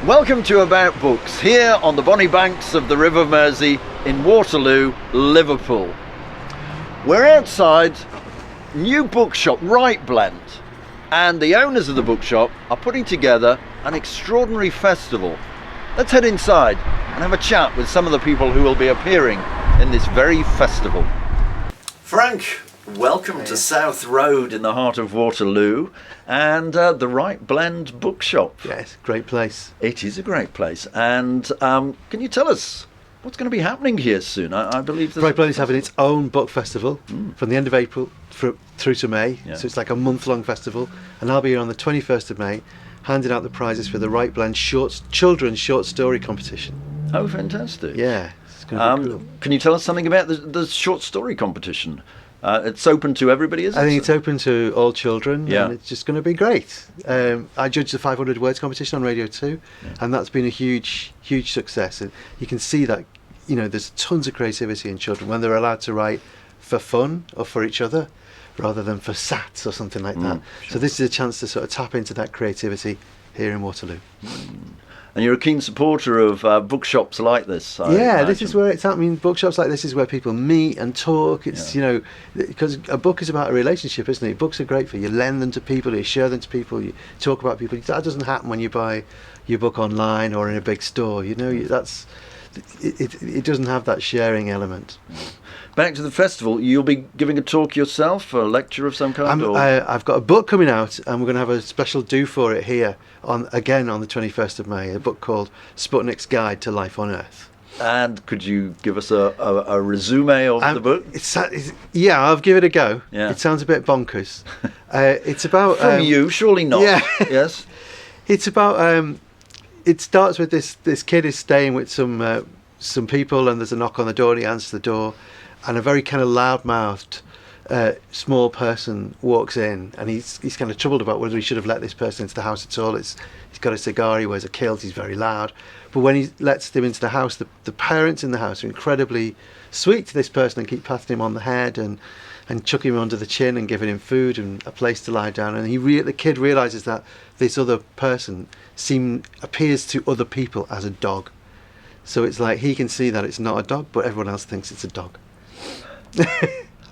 Welcome to About Books, here on the bonny banks of the River Mersey in Waterloo, Liverpool. We're outside new bookshop, Right Blend, and the owners of the bookshop are putting together an extraordinary festival. Let's head inside and have a chat with some of the people who will be appearing in this very festival. Frank, welcome to South Road in the heart of Waterloo and the Right Blend bookshop. Yes, great place. It is a great place. And can you tell us what's going to be happening here soon? I believe Right Blend is having its own book festival from the end of April through to May. Yeah. So it's like a month-long festival. And I'll be here on the 21st of May handing out the prizes for the Right Blend children's short story competition. Oh, fantastic. Yeah, it's going to be cool. Can you tell us something about the short story competition? It's open to everybody, isn't it? I think it's open to all children, Yeah. and it's just going to be great. I judged the 500 words competition on Radio 2, and that's been a huge success. And you can see that, you know, there's tons of creativity in children when they're allowed to write for fun or for each other, rather than for sats or something like that. Sure. So this is a chance to sort of tap into that creativity here in Waterloo. And you're a keen supporter of bookshops like this. I This imagine. is where it's at. I mean, bookshops like this is where people meet and talk. It's, you know, because a book is about a relationship, isn't it? Books are great for you. Lend them to people, you share them to people, you talk about people. That doesn't happen when you buy your book online or in a big store. You know, it doesn't have that sharing element. Back to the festival, you'll be giving a talk yourself, a lecture of some kind? I've got a book coming out, and we're going to have a special do for it here on the 21st of May. A book called Sputnik's Guide to Life on Earth. And could you give us a resume of the book? Yeah, I'll give it a go. Yeah. It sounds a bit bonkers. It's about From you, surely not. Yeah. Yes. It's about. It starts with this kid is staying with some people, and there's a knock on the door. And he answers the door, and a very kind of loud-mouthed small person walks in, and he's kind of troubled about whether he should have let this person into the house at all. He's got a cigar, he wears a kilt, he's very loud. But when he lets them into the house, the parents in the house are incredibly sweet to this person and keep patting him on the head and chucking him under the chin and giving him food and a place to lie down. And the kid realises that this other person appears to other people as a dog. So it's like he can see that it's not a dog, but everyone else thinks it's a dog.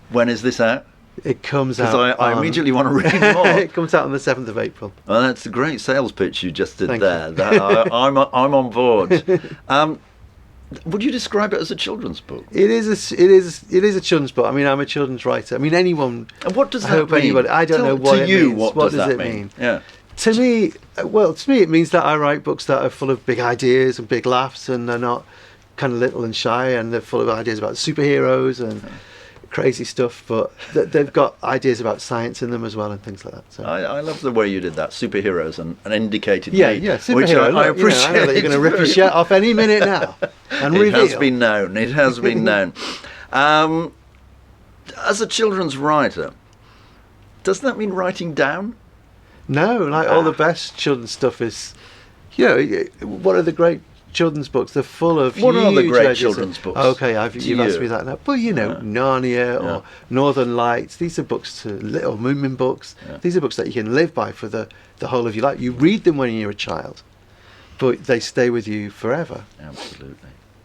When is this out? It comes out. Because I immediately want to read more. It comes out on the 7th of April. Well, that's a great sales pitch you just did Thank there. you. I'm on board. Would you describe it as a children's book? It is a children's book. I mean, I'm a children's writer. I mean, anyone. And what does I that hope mean? anybody. I don't know what to it you, means. what does that it mean? Yeah. To me, it means that I write books that are full of big ideas and big laughs, and they're not kind of little and shy, and they're full of ideas about superheroes and crazy stuff, but they've got ideas about science in them as well and things like that. So. I love the way you did that, superheroes and indicated Yeah, me, superhero. which I Look, appreciate. I know that you're going to rip your shirt off any minute now and It reveal. has been known. It has been known. As a children's writer, does that mean writing down? No, like all the best children's stuff is, you know, what are the great children's books? They're full of What are the huge great legends. children's books Okay, to you've asked you? me that now. But, you know, Narnia or Northern Lights, these are books to little Moomin books. Yeah. These are books that you can live by for the whole of your life. You read them when you're a child, but they stay with you forever.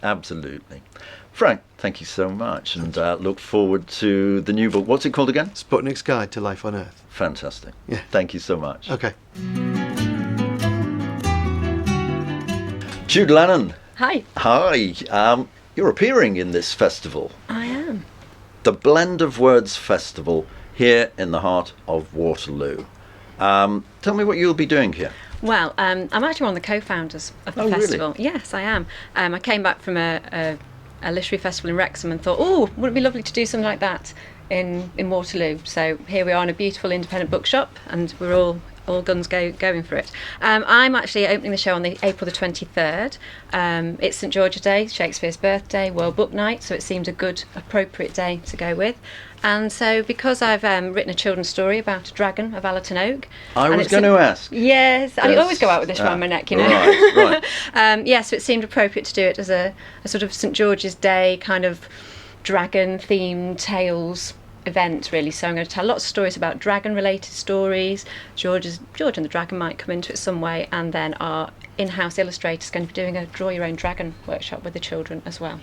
Absolutely. Frank, thank you so much, and look forward to the new book. What's it called again? Sputnik's Guide to Life on Earth. Fantastic. Yeah. Thank you so much. Okay. Jude Lennon. Hi. Hi. You're appearing in this festival, I am. the Blend of Words Festival, here in the heart of Waterloo. Tell me what you'll be doing here. Well, I'm actually one of the co-founders of the Oh, really? festival. Yes, I am. I came back from a literary festival in Wrexham and thought, wouldn't it be lovely to do something like that in Waterloo? So here we are in a beautiful independent bookshop, and we're all guns going for it. I'm actually opening the show on April the 23rd. It's St George's Day, Shakespeare's birthday, World Book Night, so it seemed a good, appropriate day to go with. And so because I've written a children's story about a dragon of Allerton Oak. I and was it's going to ask. Yes, I Yes. always go out with this around my neck, you know. Right. So it seemed appropriate to do it as a sort of St George's Day kind of dragon-themed tales event really. So I'm going to tell lots of stories about dragon related stories. George and the Dragon might come into it some way, and then our in-house illustrator is going to be doing a draw your own dragon workshop with the children as well.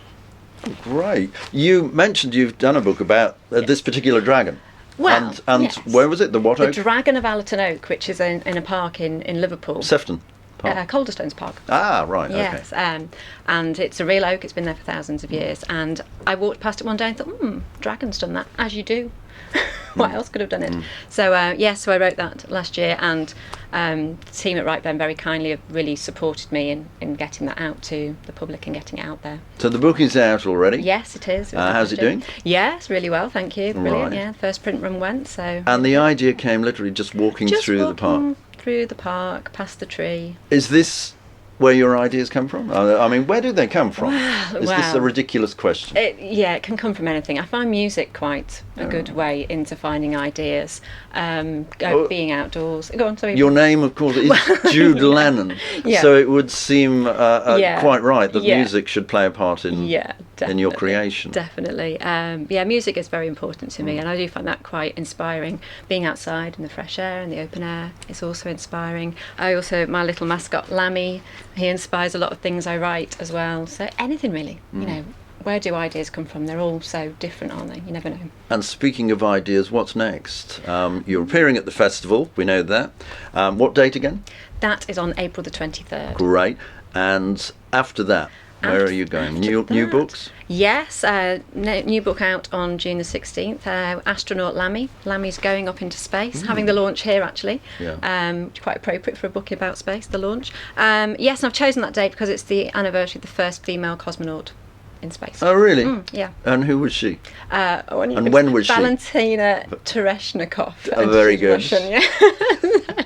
Great. You mentioned you've done a book about this particular dragon. Well, and yes. Where was it? The what The oak? Dragon of Allerton Oak, which is in a park in Liverpool. Sefton Park. Calderstones Park. Ah, right. Yes, Okay. and it's a real oak. It's been there for thousands of years. And I walked past it one day and thought, dragon's done that, as you do. What else could have done it? So so I wrote that last year, and the team at Right very kindly have really supported me in getting that out to the public and getting it out there. So the book is out already? Yes, it is. How's it doing? Yes, really well, thank you. Brilliant. Right. Yeah, first print run went. So. And the idea came literally just walking through the park. Through the park, past the tree. Is this where your ideas come from? I mean, where do they come from? Is this a ridiculous question? It can come from anything. I find music quite a good way into finding ideas. Being outdoors. Go on, sorry. Your name, of course, is Jude Lennon. Yeah. So it would seem quite right that Yeah. music should play a part in your creation. Definitely. Music is very important to me, and I do find that quite inspiring. Being outside in the fresh air and the open air is also inspiring. My little mascot, Lammy, he inspires a lot of things I write as well. So anything really, where do ideas come from? They're all so different, aren't they? You never know. And speaking of ideas, what's next? You're appearing at the festival, we know that. What date again? That is on April the 23rd. Great. And after that, where are you going? New books? Yes, new book out on June the 16th. Astronaut Lammy. Lammy's going up into space, having the launch here actually. Yeah. Quite appropriate for a book about space, the launch. Yes, and I've chosen that date because it's the anniversary of the first female cosmonaut in space. Oh, really? Yeah. And who was she? And when was she? Valentina Tereshnikov. Oh, very She's good. Russian, yeah.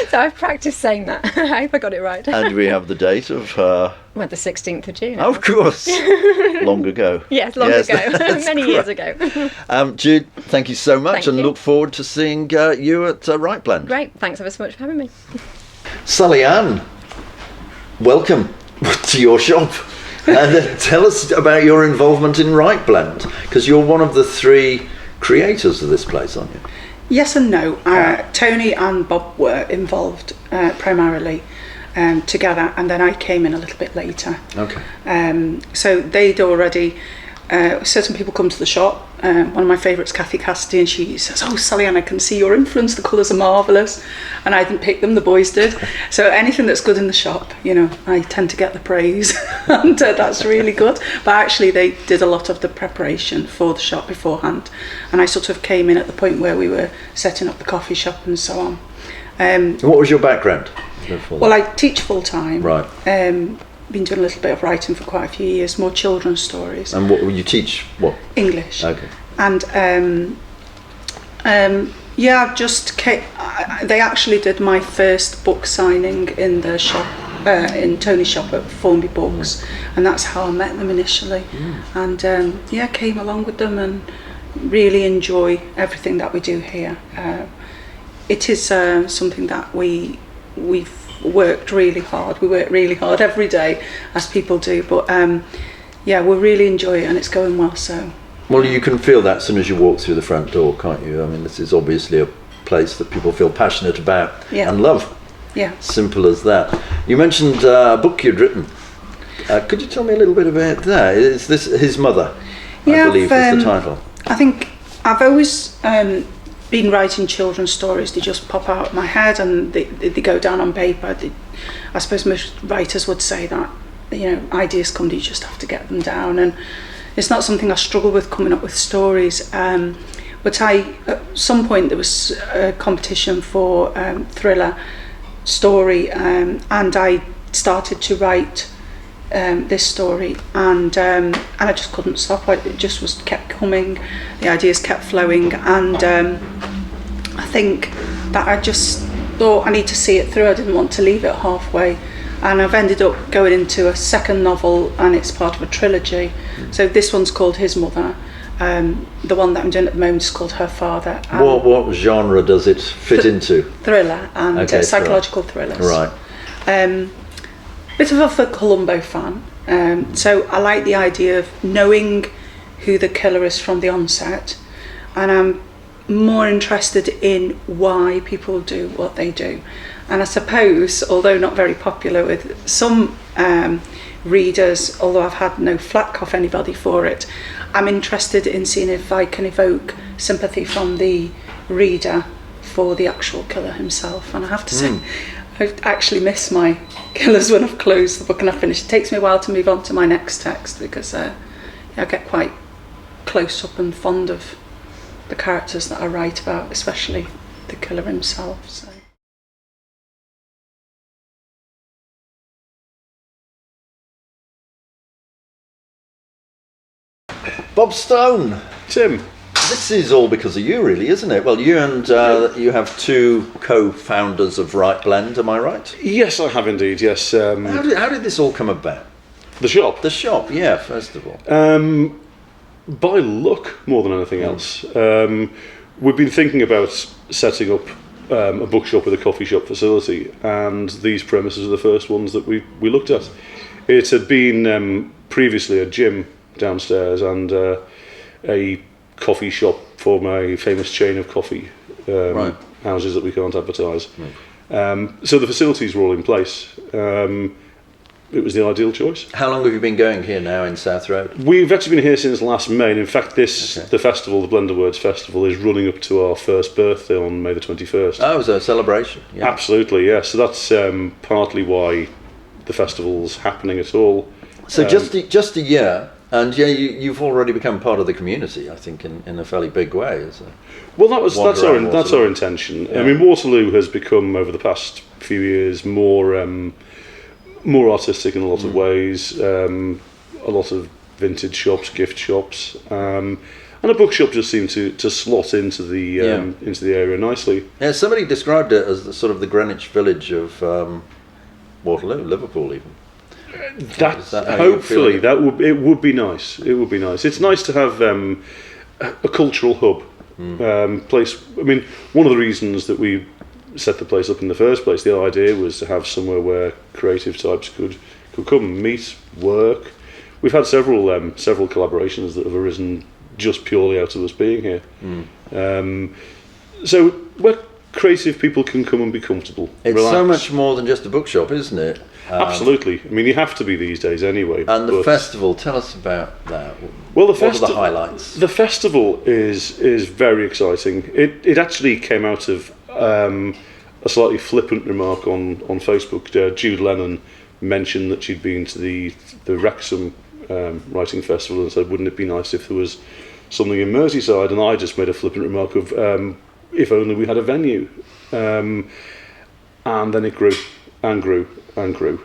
So I've practiced saying that. I hope I got it right. And we have the date of her. Well, the 16th of June. Of course. Long ago. Yes, long ago. Many great. years ago. Jude, thank you so much, Thank and you. look forward to seeing you at Right Blend. Great. Thanks ever so much for having me. Sally Ann, welcome to your shop. And tell us about your involvement in Right Blend, because you're one of the three creators of this place, aren't you? Yes and no. Tony and Bob were involved primarily together, and then I came in a little bit later. Okay. So they'd already, certain people come to the shop. One of my favourites, Kathy Cassidy, and she says, "Oh, Sally Ann, I can see your influence. The colours are marvellous." And I didn't pick them, the boys did. So anything that's good in the shop, I tend to get the praise, and that's really good. But actually, they did a lot of the preparation for the shop beforehand, and I sort of came in at the point where we were setting up the coffee shop and so on. What was your background? Well, I teach full time. Right. Been doing a little bit of writing for quite a few years, more children's stories. And what will you teach? What? English. Okay. And they actually did my first book signing in the shop, in Tony's shop at Formby Books, and that's how I met them initially. And came along with them and really enjoy everything that we do here. It is something that we've worked really hard. We work really hard every day, as people do, but we really enjoy it, and it's going well. So. Well, you can feel that as soon as you walk through the front door, can't you? I mean, this is obviously a place that people feel passionate about and love. Yeah. Simple as that. You mentioned a book you'd written. Could you tell me a little bit about that? Is this His Mother? I believe is the title. I think I've always been writing children's stories. They just pop out of my head and they go down on paper. I suppose most writers would say that, ideas come, you just have to get them down. And it's not something I struggle with, coming up with stories. But at some point there was a competition for thriller story, and I started to write this story, and I just couldn't stop. It just kept coming. The ideas kept flowing, and I think that I just thought I need to see it through. I didn't want to leave it halfway, and I've ended up going into a second novel, and it's part of a trilogy. So this one's called His Mother. The one that I'm doing at the moment is called Her Father. What genre does it fit into? Thriller and psychological thrillers. Right. Bit of a Columbo fan. So I like the idea of knowing who the killer is from the onset, and I'm more interested in why people do what they do. And I suppose, although not very popular with some readers, although I've had no flack off anybody for it, I'm interested in seeing if I can evoke sympathy from the reader for the actual killer himself. And I have to say, I actually miss my killers when I've closed the book and I've finished. It takes me a while to move on to my next text because I get quite close up and fond of the characters that I write about, especially the killer himself. So. Bob Stone, Tim. this is all because of you, really, isn't it? Well, you and you have two co-founders of Right Blend, am I right? Yes, I have indeed, yes. How did this all come about? The shop? The shop, yeah, first of all. By luck, more than anything else. We've been thinking about setting up a bookshop with a coffee shop facility, and these premises are the first ones that we looked at. It had been previously a gym downstairs and a coffee shop for my famous chain of coffee houses that we can't advertise. So the facilities were all in place. It was the ideal choice. How long have you been going here now in South Road? We've actually been here since last May, and in fact the festival, the Blender Words Festival, is running up to our first birthday on May the 21st. Oh, so a celebration. Yeah. Absolutely, yes. So that's partly why the festival's happening at all. So just a year, and yeah, you've already become part of the community, I think, in a fairly big way. Well, that's our intention. Yeah. I mean, Waterloo has become over the past few years more artistic in a lot of ways. A lot of vintage shops, gift shops, and a bookshop just seemed to slot into the area nicely. Yeah, somebody described it as the Greenwich Village of Waterloo, Liverpool, even. Hopefully it would be nice. It would be nice. It's nice to have a cultural hub place. I mean, one of the reasons that we set the place up in the first place, the idea was to have somewhere where creative types could come and meet, work. We've had several collaborations that have arisen just purely out of us being here. So where creative people can come and be comfortable. It's relax. So much more than just a bookshop, isn't it? Absolutely. I mean, you have to be these days anyway. And the festival, tell us about that. Well, what are the highlights? The festival is very exciting. It actually came out of a slightly flippant remark on Facebook. Jude Lennon mentioned that she'd been to the Wrexham Writing Festival and said, wouldn't it be nice if there was something in Merseyside? And I just made a flippant remark of, if only we had a venue. And then it grew and grew and grew.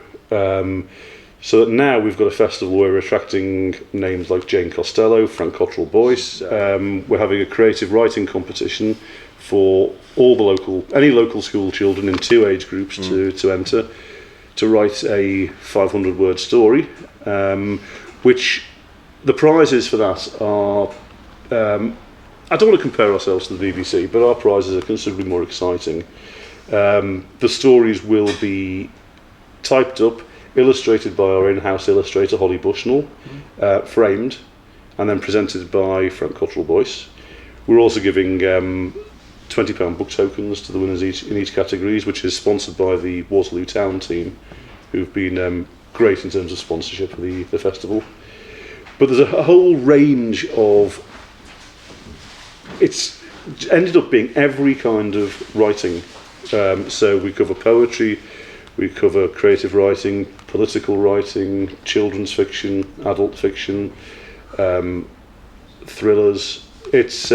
So that now we've got a festival where we're attracting names like Jane Costello, Frank Cottrell Boyce. We're having a creative writing competition for any local school children in 2 age groups to enter, to write a 500-word story, which the prizes for that are, I don't want to compare ourselves to the BBC, but our prizes are considerably more exciting. The stories will be typed up, illustrated by our in-house illustrator Holly Bushnell, framed, and then presented by Frank Cottrell Boyce. We're also giving £20 book tokens to the winners in each categories, which is sponsored by the Waterloo Town team, who've been great in terms of sponsorship for the festival. But there's a whole range of... It's ended up being every kind of writing. So we cover poetry, we cover creative writing, political writing, children's fiction, adult fiction, thrillers. It's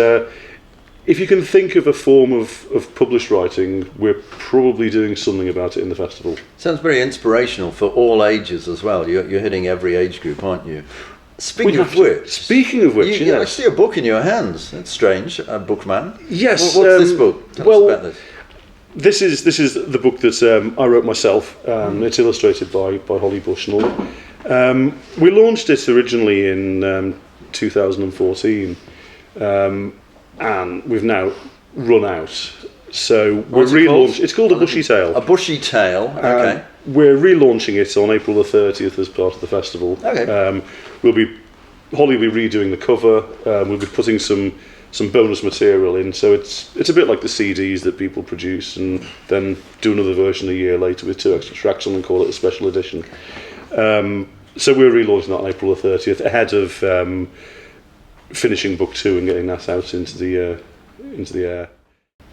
if you can think of a form of published writing, we're probably doing something about it in the festival. Sounds very inspirational for all ages as well. You're hitting every age group, aren't you? Speaking of which, you actually have a book in your hands. That's strange, a bookman. Yes. What's this book? Tell us about this. This is the book that I wrote myself. It's illustrated by Holly Bushnell. We launched it originally in 2014, and we've now run out. So we're relaunched. It's called A Bushy Tale. A Bushy Tale. Okay. We're relaunching it on April the 30th as part of the festival. Okay. Holly will be redoing the cover. We'll be putting some some bonus material in. So it's a bit like the CDs that people produce and then do another version a year later with 2 extra tracks on and call it a special edition. So we're relaunching that on April the 30th ahead of finishing book 2 and getting that out into the air.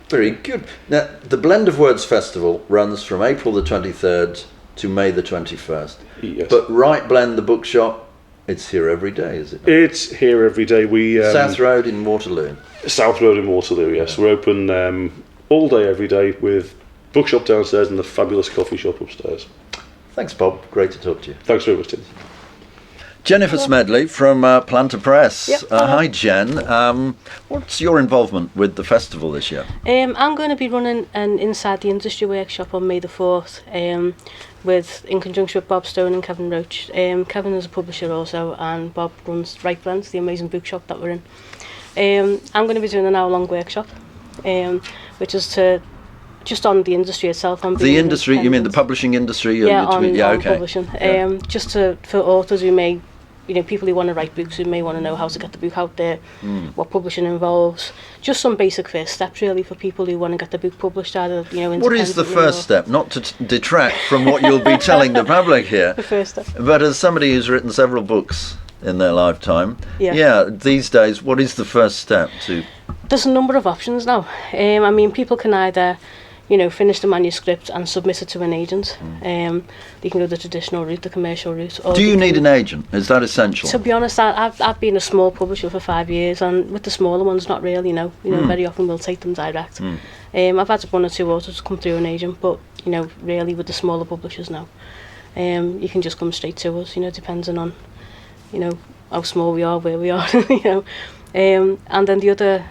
Very good. Now, the Blend of Words Festival runs from April the 23rd to May the 21st. Yes. But Right Blend, the bookshop, it's here every day, is it not? It's here every day. We South Road in Waterloo. South Road in Waterloo, yes. We're open all day, every day, with bookshop downstairs and the fabulous coffee shop upstairs. Thanks, Bob. Great to talk to you. Thanks very much, Tim. Jennifer Smedley from Planter Press. Yep. Hi, Jen. What's your involvement with the festival this year? I'm going to be running an Inside the Industry workshop on May the 4th in conjunction with Bob Stone and Kevin Roach. Kevin is a publisher also, and Bob runs Right Blend, the amazing bookshop that we're in. I'm going to be doing an hour-long workshop, which is just on the industry itself. The industry, you mean the publishing industry? Yeah, on okay. publishing. Just for authors who may, people who want to write books, who may want to know how to get the book out there, what publishing involves. Just some basic first steps, really, for people who want to get the book published either, What is the first step? Not to detract from what you'll be telling the public here. The first step. But as somebody who's written several books in their lifetime, yeah, these days, what is the first step to? There's a number of options now. People can either finish the manuscript and submit it to an agent. They can go the traditional route, the commercial route. Or Do you need an agent? Is that essential? To be honest, I've been a small publisher for 5 years, and with the smaller ones, not really. Very often we'll take them direct. I've had 1 or 2 authors come through an agent, but really with the smaller publishers now, you can just come straight to us. Depending on how small we are, where we are. And then the other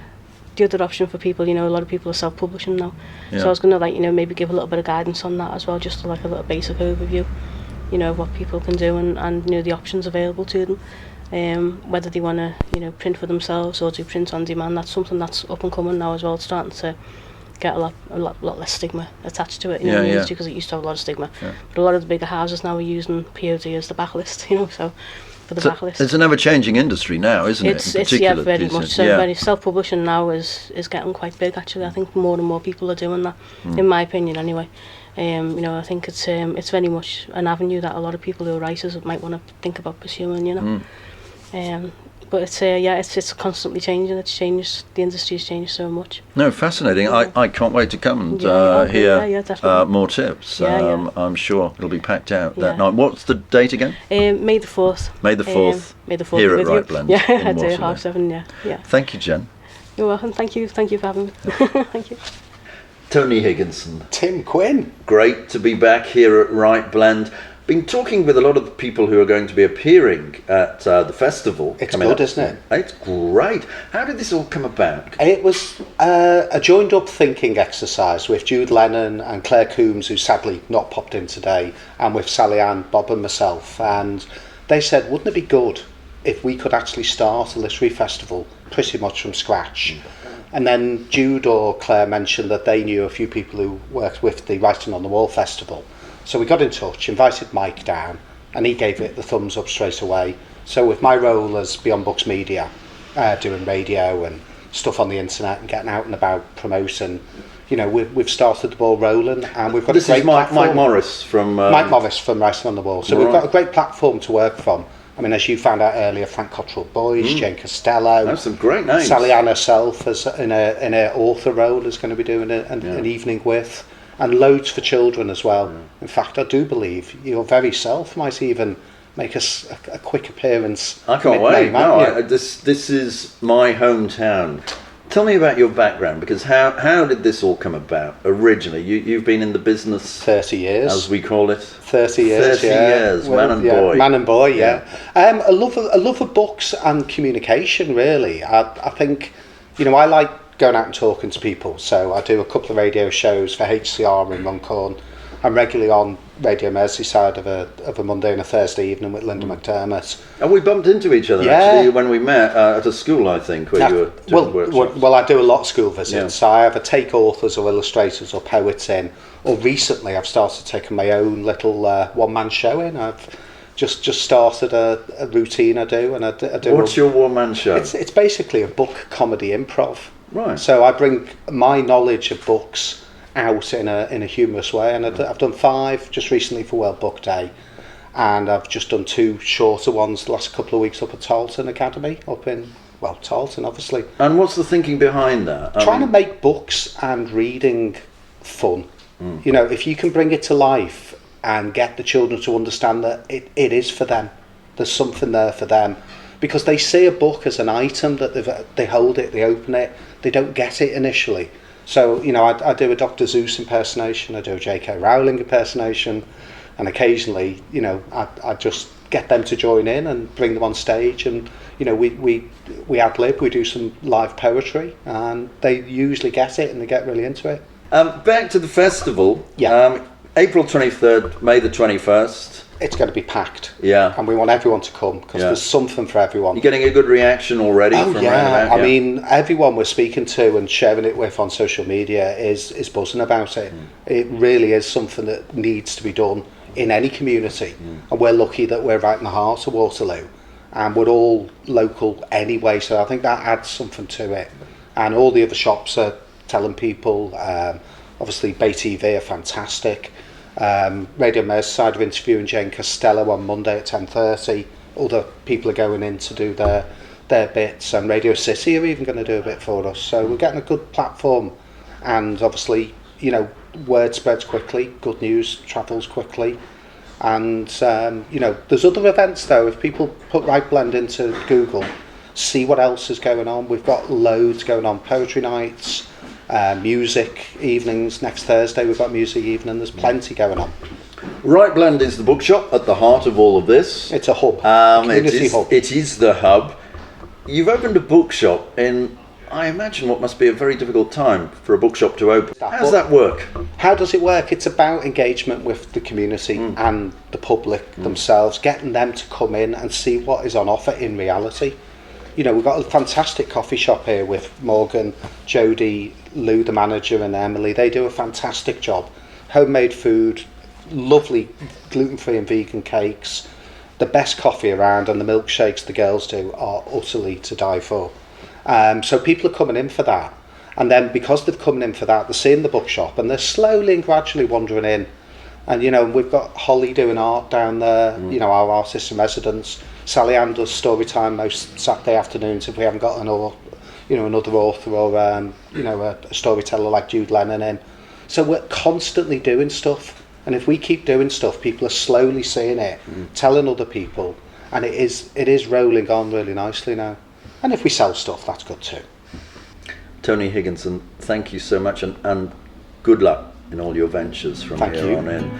option for people, a lot of people are self-publishing now. Yeah. So I was going to, maybe give a little bit of guidance on that as well, just like a little basic overview, of what people can do and the options available to them. Whether they want to, print for themselves or do print on demand, that's something that's up and coming now as well. It's starting to get a lot less stigma attached to it, because it used to have a lot of stigma. Yeah. But a lot of the bigger houses now are using POD as the backlist, so... It's an ever-changing industry now, isn't it? It's very much so. Very self-publishing now is getting quite big. Actually, I think more and more people are doing that. In my opinion, anyway. I think it's very much an avenue that a lot of people who are writers might want to think about pursuing. But it's constantly changing. It's changed. The industry has changed so much. No, fascinating. I can't wait to come and hear more tips. I'm sure it'll be packed out that night. What's the date again? May the 4th. May the 4th. May the 4th. Here at Right Blend. Yeah, at 7:30. Yeah. Thank you, Jen. You're welcome. Thank you for having me. Thank you. Tony Higginson. Tim Quinn. Great to be back here at Right Blend. Been talking with a lot of the people who are going to be appearing at the festival. It's good, isn't it? It's great. How did this all come about? It was a joined up thinking exercise with Jude Lennon and Claire Coombs, who's sadly not popped in today, and with Sally Ann, Bob and myself. And they said, wouldn't it be good if we could actually start a literary festival pretty much from scratch? And then Jude or Claire mentioned that they knew a few people who worked with the Writing on the Wall festival. So we got in touch, invited Mike down, and he gave it the thumbs up straight away. So with my role as Beyond Books Media, doing radio and stuff on the internet and getting out and about promoting, we've started the ball rolling, and we've got this a great is Mike platform. Morris from Mike Morris from Writing on the Wall. So we've got a great platform to work from. I mean, as you found out earlier, Frank Cottrell Boyce, Jane Costello. That's some great names. Sally Ann herself, as in her author role, is going to be doing an evening with. And loads for children as well. In fact, I do believe your very self might even make us a quick appearance. I can't wait. This is my hometown. Tell me about your background, because how did this all come about originally? You've been in the business 30 years, as we call it. 30 years. 30 years, man and boy. Man and boy, yeah. A love of books and communication. Really, I think I like going out and talking to people, so I do a couple of radio shows for HCR in Runcorn. I'm regularly on Radio Merseyside of a Monday and a Thursday evening with Linda McDermott. And we bumped into each other actually when we met at a school, I think, where you were doing workshops. Well, I do a lot of school visits. So I either take authors or illustrators or poets in, or recently I've started taking my own little one-man show in. I've just started a routine I do, and I do. What's your one-man show? It's basically a book comedy improv. Right. So I bring my knowledge of books out in a humorous way, and I've done 5 just recently for World Book Day, and I've just done 2 shorter ones the last couple of weeks up at Tarleton Academy, up in, well, Tarleton obviously. And what's the thinking behind that? Trying to make books and reading fun. You know, if you can bring it to life and get the children to understand that it is for them, there's something there for them, because they see a book as an item that they hold it, they open it, they don't get it initially. So, you know, I do a Dr. Seuss impersonation, I do a J.K. Rowling impersonation, and occasionally, you know, I just get them to join in and bring them on stage, and, you know, we ad-lib, we do some live poetry, and they usually get it and they get really into it. Back to the festival. Yeah. April 23rd, May the 21st. It's going to be packed. Yeah. And we want everyone to come, because there's something for everyone. You're getting a good reaction already from around about? I mean, everyone we're speaking to and sharing it with on social media is buzzing about it. It really is something that needs to be done in any community. And we're lucky that we're right in the heart of Waterloo, and we're all local anyway, so I think that adds something to it. And all the other shops are telling people, obviously Bay TV are fantastic. Radio Merseyside are interviewing Jane Costello on Monday at 10:30. Other people are going in to do their bits, and Radio City are even going to do a bit for us. So we're getting a good platform, and obviously, you know, word spreads quickly, good news travels quickly. And you know, there's other events though. If people put Right Blend into Google, see what else is going on. We've got loads going on, poetry nights, music evenings. Next Thursday we've got music evening. There's plenty going on. Right Blend is the bookshop at the heart of all of this. It's a hub, community hub. It is the hub. You've opened a bookshop in, I imagine, what must be a very difficult time for a bookshop to open. How does that work? How does it work? It's about engagement with the community and the public themselves, getting them to come in and see what is on offer in reality. You know, we've got a fantastic coffee shop here with Morgan, Jodie, Lou, the manager, and Emily. They do a fantastic job. Homemade food, lovely gluten-free and vegan cakes, the best coffee around, and the milkshakes the girls do are utterly to die for. So people are coming in for that. And then because they've come in for that, they're seeing the bookshop and they're slowly and gradually wandering in. And, you know, we've got Holly doing art down there, you know, our artist in residence. Sally Ann does story time most Saturday afternoons if we haven't got another author or, you know, a storyteller like Jude Lennon in. So we're constantly doing stuff. And if we keep doing stuff, people are slowly seeing it, telling other people. And it is rolling on really nicely now. And if we sell stuff, that's good too. Tony Higginson, thank you so much, and good luck in all your ventures from here on in.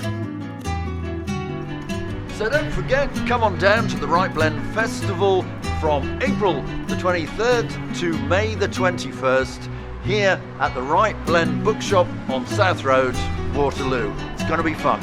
So don't forget, come on down to the Right Blend Festival from April the 23rd to May the 21st here at the Right Blend Bookshop on South Road, Waterloo. It's going to be fun.